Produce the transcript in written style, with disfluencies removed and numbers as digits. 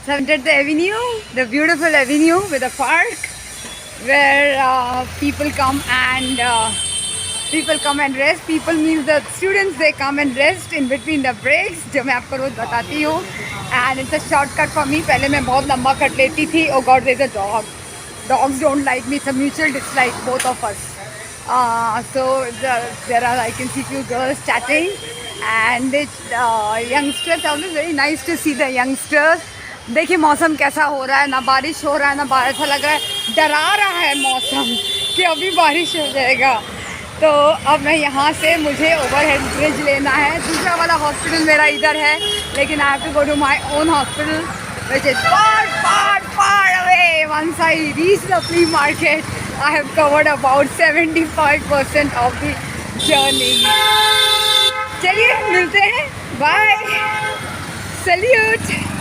So I entered the avenue, the beautiful avenue with a park where people come and rest. People means the students, they come and rest in between the breaks, जो मैं आपको रोज बताती हूँ. And it's a shortcut for me. पहले मैं बहुत लंबा cut लेती थी. Oh God, there's a dog. Dogs don't like me. It's a mutual dislike, both of us. There are, I can see few girls chatting, and youngsters. Always very nice to see the youngsters. देखिए मौसम कैसा हो रहा है, ना बारिश हो रहा है ना बारिश, ऐसा लग रहा है डरा रहा है मौसम कि अभी बारिश हो जाएगा. तो अब मैं यहाँ से मुझे ओवरहेड ब्रिज लेना है. दूसरा वाला हॉस्पिटल मेरा इधर है, लेकिन I have to go to my own hospital which is far away. Once I reach the flea market, I have covered about 75% of the journey. चलिए मिलते हैं. Bye. Salute.